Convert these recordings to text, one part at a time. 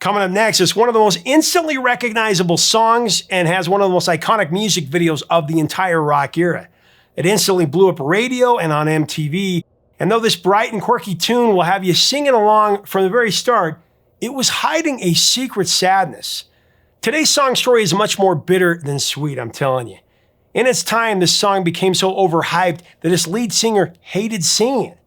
Coming up next is one of the most instantly recognizable songs and has one of the most iconic music videos of the entire rock era. It instantly blew up radio and on MTV, and though this bright and quirky tune will have you singing along from the very start, it was hiding a secret sadness. Today's song story is much more bitter than sweet, I'm telling you. In its time, this song became so overhyped that its lead singer hated singing it.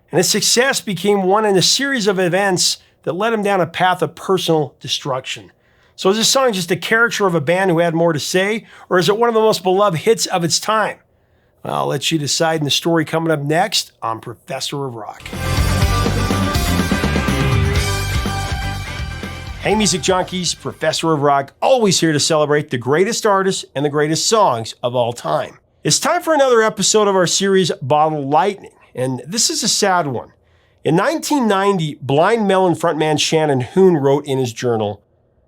And its success became one in a series of events that led him down a path of personal destruction. So is this song just a caricature of a band who had more to say, or is it one of the most beloved hits of its time? Well, I'll let you decide in the story coming up next on Professor of Rock. Hey music junkies, Professor of Rock, always here to celebrate the greatest artists and the greatest songs of all time. It's time for another episode of our series, Bottle Lightning, and this is a sad one. In 1990, Blind Melon frontman Shannon Hoon wrote in his journal,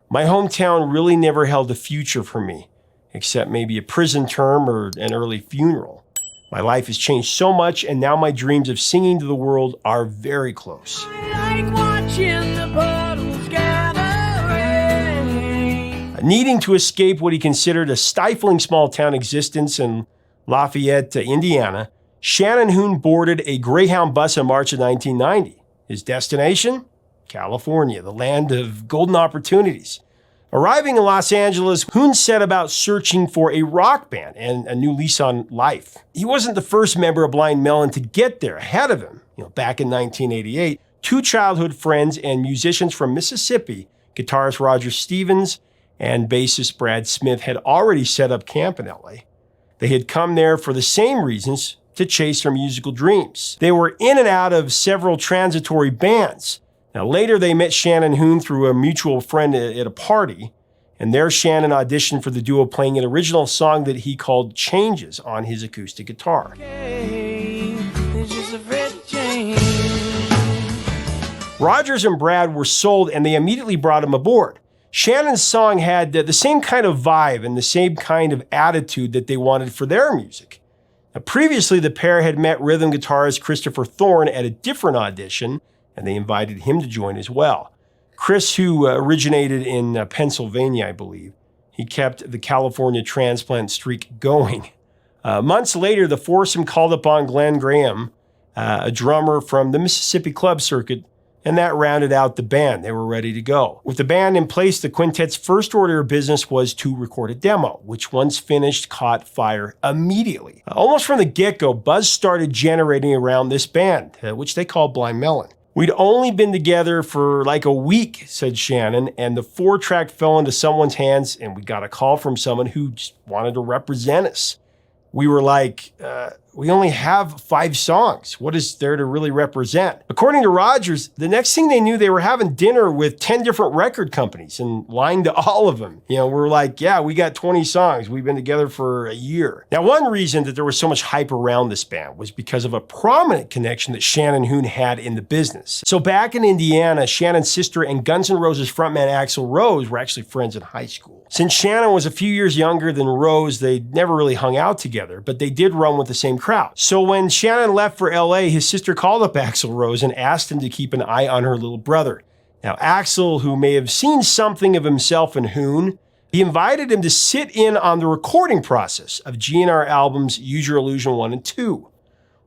"My hometown really never held a future for me, except maybe a prison term or an early funeral. My life has changed so much, and now my dreams of singing to the world are very close." Like watching the puddles gathering. Needing to escape what he considered a stifling small-town existence in Lafayette, Indiana, Shannon Hoon boarded a Greyhound bus in March of 1990. His destination? California, the land of golden opportunities. Arriving in Los Angeles, Hoon set about searching for a rock band and a new lease on life. He wasn't the first member of Blind Melon to get there. Ahead of him, back in 1988, two childhood friends and musicians from Mississippi, guitarist Roger Stevens and bassist Brad Smith, had already set up camp in LA. They had come there for the same reasons, to chase their musical dreams. They were in and out of several transitory bands. Now later they met Shannon Hoon through a mutual friend at a party, and there Shannon auditioned for the duo, playing an original song that he called Changes on his acoustic guitar. Rogers and Brad were sold and they immediately brought him aboard. Shannon's song had the same kind of vibe and the same kind of attitude that they wanted for their music. Now, previously, the pair had met rhythm guitarist Christopher Thorne at a different audition, and they invited him to join as well. Chris, who originated in Pennsylvania, I believe, he kept the California transplant streak going. Months later, the foursome called upon Glenn Graham, a drummer from the Mississippi club circuit, and that rounded out the band. They were ready to go. With the band in place, the quintet's first order of business was to record a demo, which once finished caught fire immediately. Almost from the get-go, buzz started generating around this band, which they called Blind Melon. "We'd only been together for like a week," said Shannon, "and the 4-track fell into someone's hands, and we got a call from someone who just wanted to represent us. We were like, we only have 5 songs. What is there to really represent?" According to Rogers, the next thing they knew, they were having dinner with 10 different record companies and lying to all of them. We're like, yeah, we got 20 songs. We've been together for a year. Now, one reason that there was so much hype around this band was because of a prominent connection that Shannon Hoon had in the business. So back in Indiana, Shannon's sister and Guns N' Roses frontman Axl Rose were actually friends in high school. Since Shannon was a few years younger than Rose, they never really hung out together, but they did run with the same crowd. So when Shannon left for LA, his sister called up Axl Rose and asked him to keep an eye on her little brother. Now Axl, who may have seen something of himself in Hoon, he invited him to sit in on the recording process of GNR albums Use Your Illusion 1 and 2.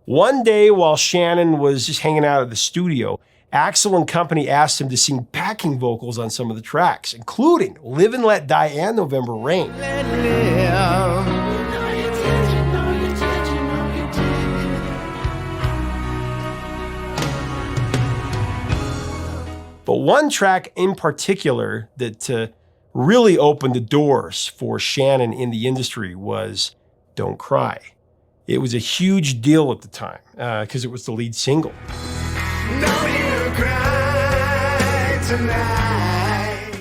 One day while Shannon was just hanging out at the studio, Axl and company asked him to sing backing vocals on some of the tracks, including Live and Let Die and November Rain. But one track in particular that really opened the doors for Shannon in the industry was Don't Cry. It was a huge deal at the time because it was the lead single.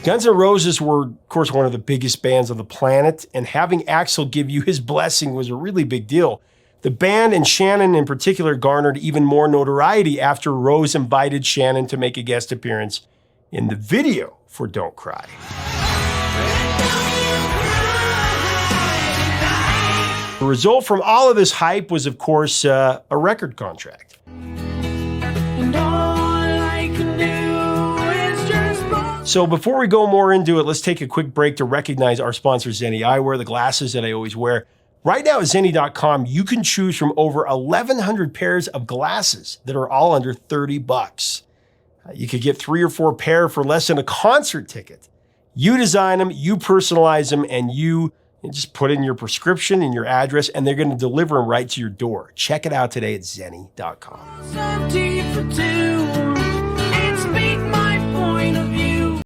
Guns N' Roses were, of course, one of the biggest bands on the planet, and having Axl give you his blessing was a really big deal. The band, and Shannon in particular, garnered even more notoriety after Rose invited Shannon to make a guest appearance in the video for Don't Cry. The result from all of this hype was, of course, a record contract. And all I can do is just So before we go more into it, let's take a quick break to recognize our sponsor, Zenni Eyewear, the glasses that I always wear. Right now at Zenni.com, you can choose from over 1,100 pairs of glasses that are all under $30. You could get 3 or 4 pair for less than a concert ticket. You design them, you personalize them, and you just put in your prescription and your address, and they're going to deliver them right to your door. Check it out today at Zenni.com.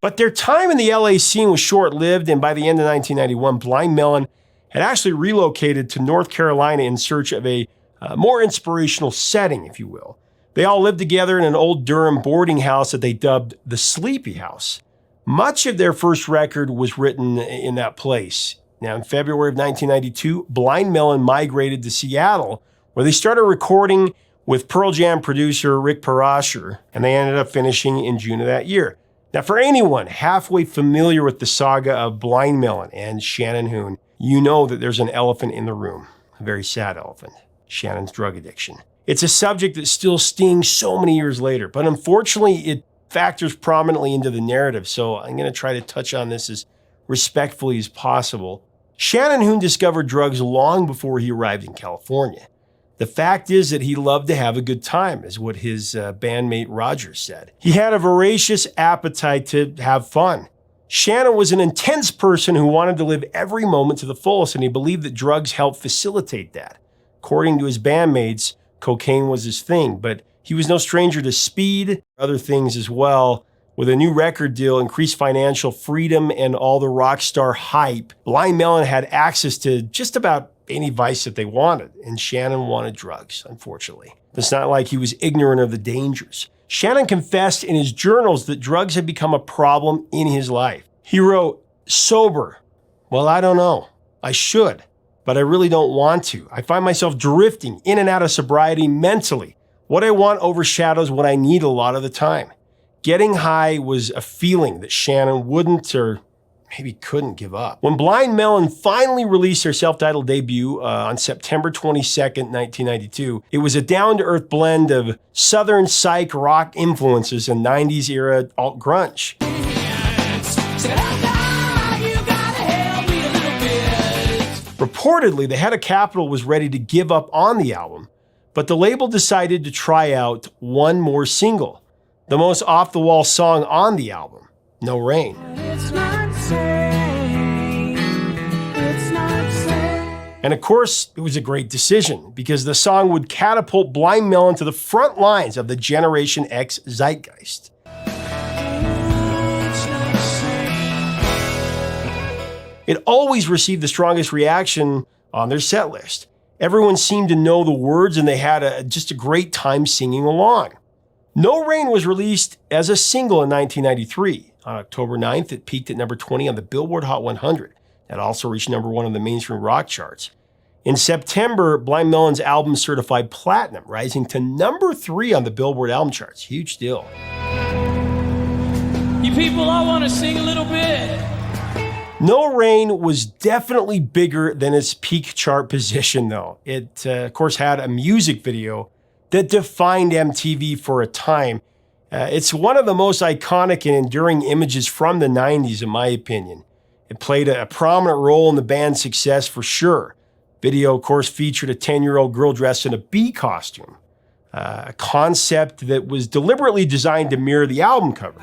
But their time in the LA scene was short-lived, and by the end of 1991, Blind Melon had actually relocated to North Carolina in search of a more inspirational setting, if you will. They all lived together in an old Durham boarding house that they dubbed the Sleepy House. Much of their first record was written in that place. Now, in February of 1992, Blind Melon migrated to Seattle, where they started recording with Pearl Jam producer Rick Parasher, and they ended up finishing in June of that year. Now, for anyone halfway familiar with the saga of Blind Melon and Shannon Hoon, you know that there's an elephant in the room, a very sad elephant, Shannon's drug addiction. It's a subject that still stings so many years later, but unfortunately, it factors prominently into the narrative, so I'm going to try to touch on this as respectfully as possible. Shannon Hoon discovered drugs long before he arrived in California. The fact is that he loved to have a good time, is what his bandmate Roger said. He had a voracious appetite to have fun. Shannon was an intense person who wanted to live every moment to the fullest, and he believed that drugs helped facilitate that. According to his bandmates, cocaine was his thing, but he was no stranger to speed, other things as well. With a new record deal, increased financial freedom, and all the rock star hype, Blind Melon had access to just about any vice that they wanted, and Shannon wanted drugs, unfortunately. It's not like he was ignorant of the dangers. Shannon confessed in his journals that drugs had become a problem in his life. He wrote, "Sober. Well, I don't know. I should, but I really don't want to. I find myself drifting in and out of sobriety mentally. What I want overshadows what I need a lot of the time." Getting high was a feeling that Shannon wouldn't or maybe couldn't give up. When Blind Melon finally released their self-titled debut on September 22nd, 1992, it was a down-to-earth blend of southern psych rock influences and 90s era alt-grunge. Reportedly, the head of Capitol was ready to give up on the album, but the label decided to try out one more single, the most off-the-wall song on the album, No Rain. And of course, it was a great decision because the song would catapult Blind Melon to the front lines of the Generation X zeitgeist. It always received the strongest reaction on their set list. Everyone seemed to know the words and they had just a great time singing along. No Rain was released as a single in 1993. On October 9th, it peaked at number 20 on the Billboard Hot 100. That also reached number 1 on the mainstream rock charts. In September, Blind Melon's album certified platinum, rising to number 3 on the Billboard album charts. Huge deal. You people all want to sing a little bit. No Rain was definitely bigger than its peak chart position, though. It, of course, had a music video that defined MTV for a time. It's one of the most iconic and enduring images from the 90s, in my opinion. It played a prominent role in the band's success for sure. Video, of course, featured a 10-year-old girl dressed in a bee costume, a concept that was deliberately designed to mirror the album cover.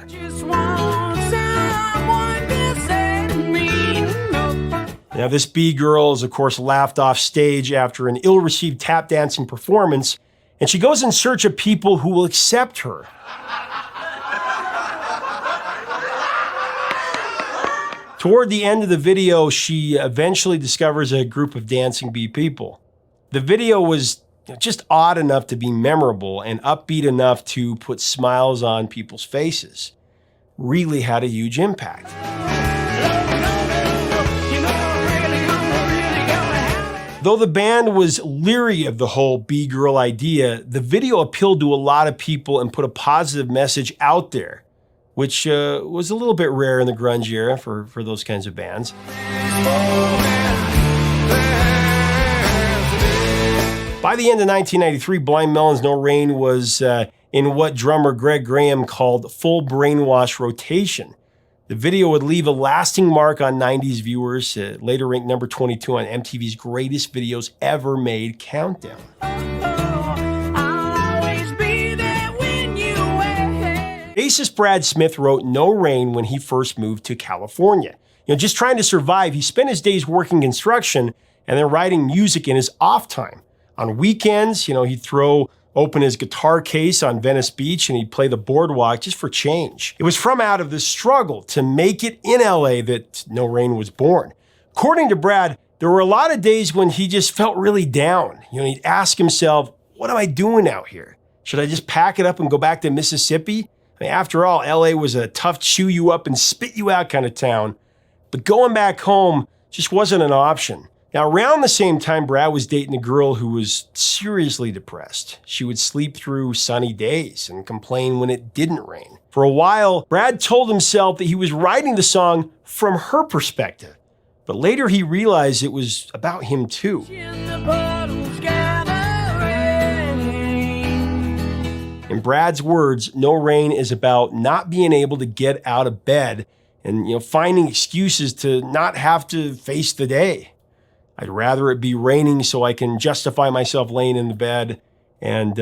Now, this bee girl is, of course, laughed off stage after an ill-received tap dancing performance, and she goes in search of people who will accept her. Toward the end of the video, she eventually discovers a group of dancing bee people. The video was just odd enough to be memorable and upbeat enough to put smiles on people's faces. Really had a huge impact. Though the band was leery of the whole bee girl idea, the video appealed to a lot of people and put a positive message out there, which was a little bit rare in the grunge era for those kinds of bands. By the end of 1993, Blind Melon's No Rain was in what drummer Greg Graham called full brainwash rotation. The video would leave a lasting mark on 90s viewers, later ranked number 22 on MTV's Greatest Videos Ever Made countdown. Bassist Brad Smith wrote No Rain when he first moved to California. Just trying to survive, he spent his days working construction and then writing music in his off time. On weekends, he'd throw open his guitar case on Venice Beach and he'd play the boardwalk just for change. It was from out of this struggle to make it in LA that No Rain was born. According to Brad, there were a lot of days when he just felt really down. He'd ask himself, what am I doing out here? Should I just pack it up and go back to Mississippi? After all, LA was a tough chew you up and spit you out kind of town. But going back home just wasn't an option. Now, around the same time, Brad was dating a girl who was seriously depressed. She would sleep through sunny days and complain when it didn't rain. For a while, Brad told himself that he was writing the song from her perspective. But later he realized it was about him too. In Brad's words, No Rain is about not being able to get out of bed and finding excuses to not have to face the day. I'd rather it be raining so I can justify myself laying in the bed and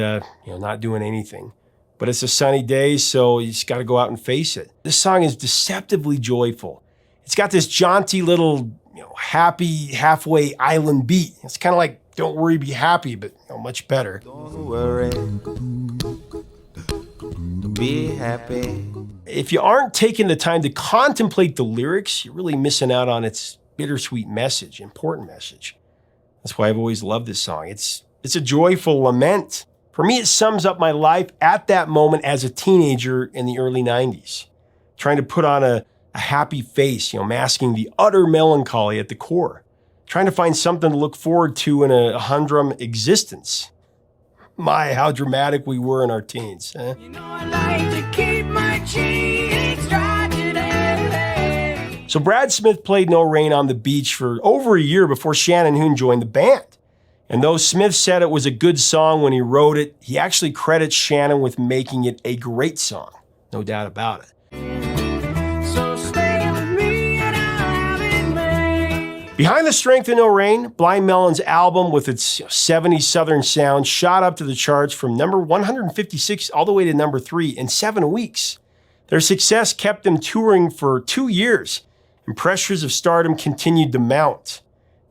not doing anything. But it's a sunny day, so you just got to go out and face it. This song is deceptively joyful. It's got this jaunty little happy halfway island beat. It's kind of like Don't Worry, Be Happy, but much better. Don't worry, be happy. If you aren't taking the time to contemplate the lyrics, you're really missing out on its bittersweet message, important message. That's why I've always loved this song. It's a joyful lament. For me, it sums up my life at that moment as a teenager in the early 90s. Trying to put on a happy face, masking the utter melancholy at the core. Trying to find something to look forward to in a humdrum existence. My, how dramatic we were in our teens. I like to keep my cheeks dry today. So Brad Smith played No Rain on the beach for over a year before Shannon Hoon joined the band. And though Smith said it was a good song when he wrote it, he actually credits Shannon with making it a great song. No doubt about it. So stay with me and I'll have it made. Behind the strength of No Rain, Blind Melon's album with its 70s Southern sound shot up to the charts from number 156 all the way to number 3 in 7 weeks. Their success kept them touring for 2 years, and pressures of stardom continued to mount.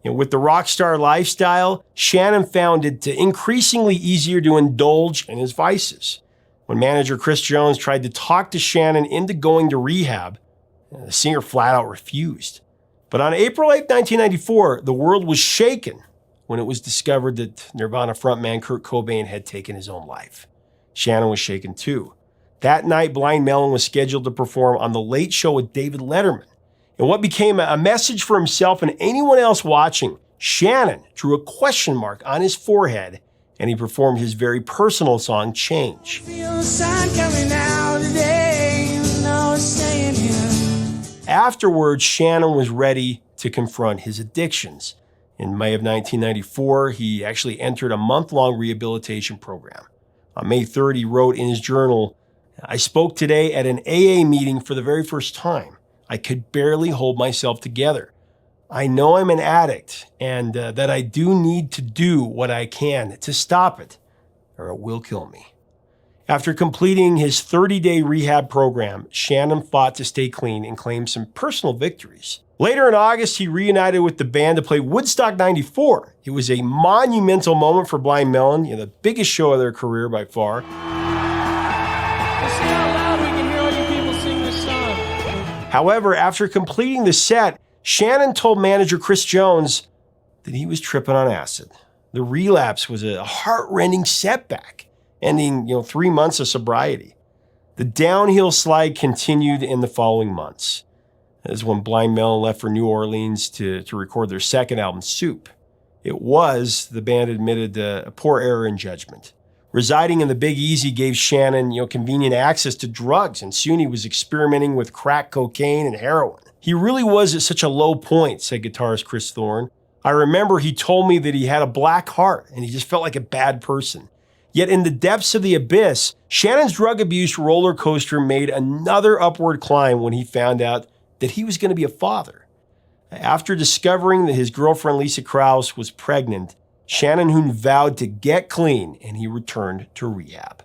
With the rock star lifestyle, Shannon found it increasingly easier to indulge in his vices. When manager Chris Jones tried to talk to Shannon into going to rehab, the singer flat out refused. But on April 8, 1994, the world was shaken when it was discovered that Nirvana frontman Kurt Cobain had taken his own life. Shannon was shaken too. That night, Blind Melon was scheduled to perform on The Late Show with David Letterman. And what became a message for himself and anyone else watching, Shannon drew a question mark on his forehead and he performed his very personal song, Change. Feel the sun coming out today, even though it's staying here. Afterwards, Shannon was ready to confront his addictions. In May of 1994, he actually entered a month-long rehabilitation program. On May 3rd, he wrote in his journal, "I spoke today at an AA meeting for the very first time. I could barely hold myself together. I know I'm an addict and that I do need to do what I can to stop it, or it will kill me." After completing his 30-day rehab program, Shannon fought to stay clean and claimed some personal victories. Later in August, he reunited with the band to play Woodstock 94. It was a monumental moment for Blind Melon, the biggest show of their career by far. Let's see how loud we can hear all you people sing this song. However, after completing the set, Shannon told manager Chris Jones that he was tripping on acid. The relapse was a heart-rending setback, ending 3 months of sobriety. The downhill slide continued in the following months. That is when Blind Melon left for New Orleans to record their second album, Soup. It was, the band admitted, a poor error in judgment. Residing in the Big Easy gave Shannon, convenient access to drugs, and soon he was experimenting with crack cocaine and heroin. He really was at such a low point, said guitarist Chris Thorne. I remember he told me that he had a black heart and he just felt like a bad person. Yet in the depths of the abyss, Shannon's drug abuse roller coaster made another upward climb when he found out that he was going to be a father. After discovering that his girlfriend Lisa Krause was pregnant, Shannon Hoon vowed to get clean and he returned to rehab.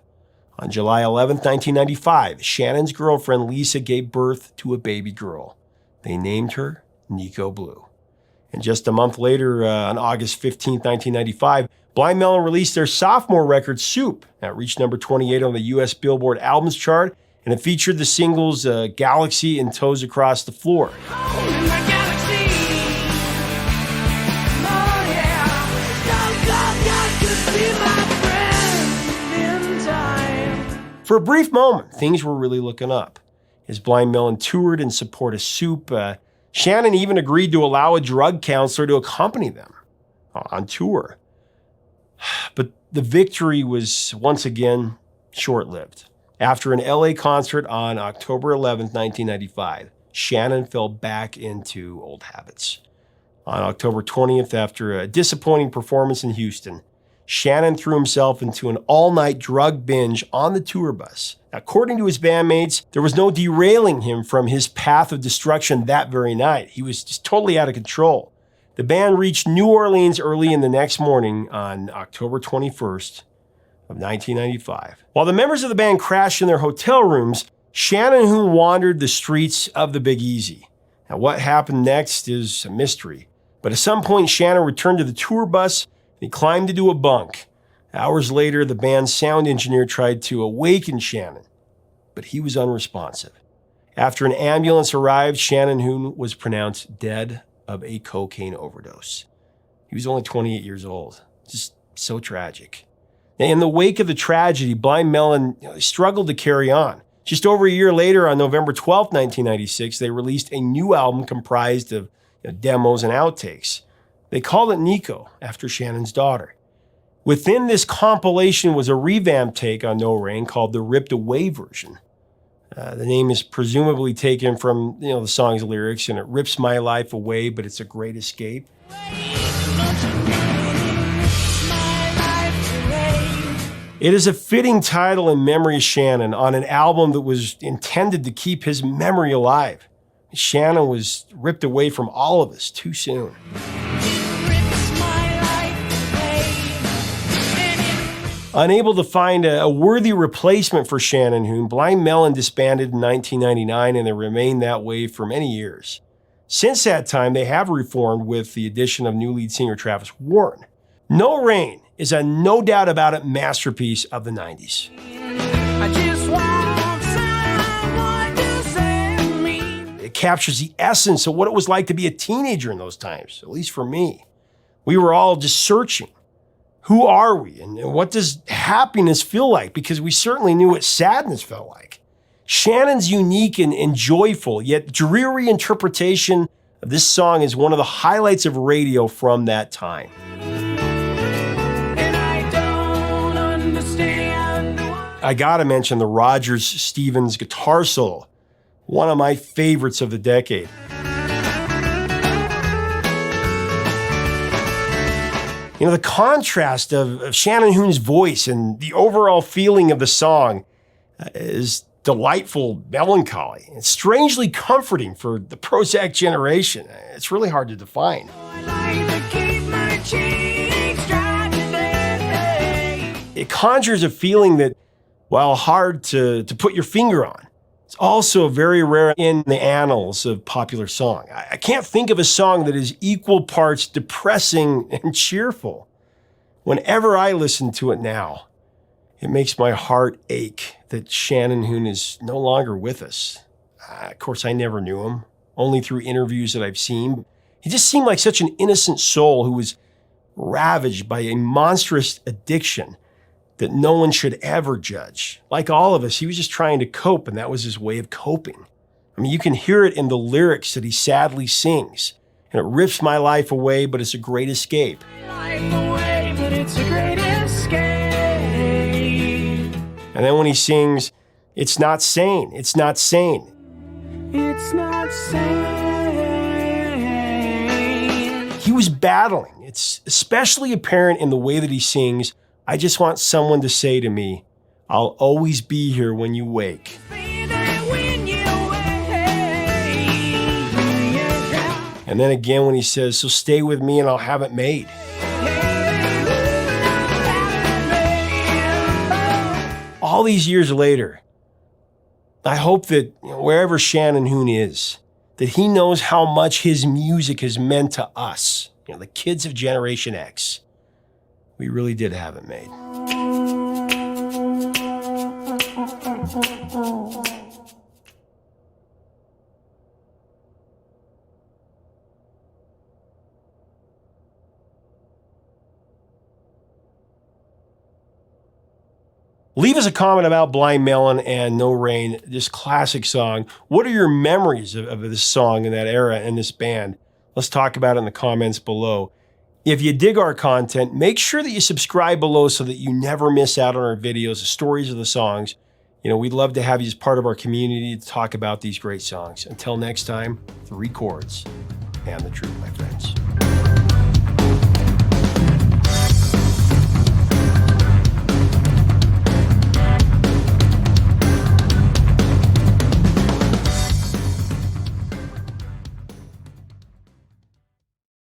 On July 11, 1995, Shannon's girlfriend Lisa gave birth to a baby girl. They named her Nico Blue. And just a month later, on August 15, 1995, Blind Melon released their sophomore record, Soup. That reached number 28 on the U.S. Billboard Albums chart, and it featured the singles Galaxy and Toes Across the Floor. For a brief moment, things were really looking up. As Blind Melon toured in support of Soup, Shannon even agreed to allow a drug counselor to accompany them on tour. But the victory was once again short-lived. After an LA concert on October 11, 1995, Shannon fell back into old habits. On October 20th, after a disappointing performance in Houston, Shannon threw himself into an all-night drug binge on the tour bus. According to his bandmates, there was no derailing him from his path of destruction that very night. He was just totally out of control. The band reached New Orleans early in the next morning on October 21st of 1995. While the members of the band crashed in their hotel rooms, Shannon Hoon wandered the streets of the Big Easy. Now, what happened next is a mystery. But at some point, Shannon returned to the tour bus and he climbed into a bunk. Hours later, the band's sound engineer tried to awaken Shannon, but he was unresponsive. After an ambulance arrived, Shannon Hoon was pronounced dead of a cocaine overdose. He was only 28 years old. Just so tragic. Now, in the wake of the tragedy, Blind Melon struggled to carry on. Just over a year later, on November 12, 1996, they released a new album comprised of demos and outtakes. They called it Nico, after Shannon's daughter. Within this compilation was a revamped take on No Rain called the Ripped Away version. The name is presumably taken from the song's lyrics, and it rips my life away, but it's a great escape. It is a fitting title in memory of Shannon on an album that was intended to keep his memory alive. Shannon was ripped away from all of us too soon. Unable to find a worthy replacement for Shannon Hoon, Blind Melon disbanded in 1999, and they remained that way for many years. Since that time, they have reformed with the addition of new lead singer Travis Warren. No Rain is a no doubt about it masterpiece of the 90s. I just want someone to save me. It captures the essence of what it was like to be a teenager in those times, at least for me. We were all just searching. Who are we, and what does happiness feel like? Because we certainly knew what sadness felt like. Shannon's unique and joyful, yet dreary interpretation of this song is one of the highlights of radio from that time. And I don't understand why. I gotta mention the Rogers-Stevens guitar solo, one of my favorites of the decade. The contrast of Shannon Hoon's voice and the overall feeling of the song is delightful melancholy. It's strangely comforting for the Prozac generation. It's really hard to define. I like to keep my cheeks dry today. It conjures a feeling that, while hard to put your finger on, it's also very rare in the annals of popular song. I can't think of a song that is equal parts depressing and cheerful. Whenever I listen to it now, it makes my heart ache that Shannon Hoon is no longer with us. Of course, I never knew him, only through interviews that I've seen. He just seemed like such an innocent soul who was ravaged by a monstrous addiction that no one should ever judge. Like all of us, he was just trying to cope, and that was his way of coping. I mean, you can hear it in the lyrics that he sadly sings. And it rips my life away, but it's a great escape. Life away, but it's a great escape. And then when he sings, it's not sane, it's not sane. It's not sane. He was battling. It's especially apparent in the way that he sings I just want someone to say to me, I'll always be here when you wake. And then again when he says, so stay with me and I'll have it made. All these years later, I hope that wherever Shannon Hoon is, that he knows how much his music has meant to us, the kids of Generation X. We really did have it made. Leave us a comment about Blind Melon and No Rain, this classic song. What are your memories of this song in that era and this band? Let's talk about it in the comments below. If you dig our content, make sure that you subscribe below so that you never miss out on our videos, the stories of the songs. We'd love to have you as part of our community to talk about these great songs. Until next time, 3 chords and the truth, my friends.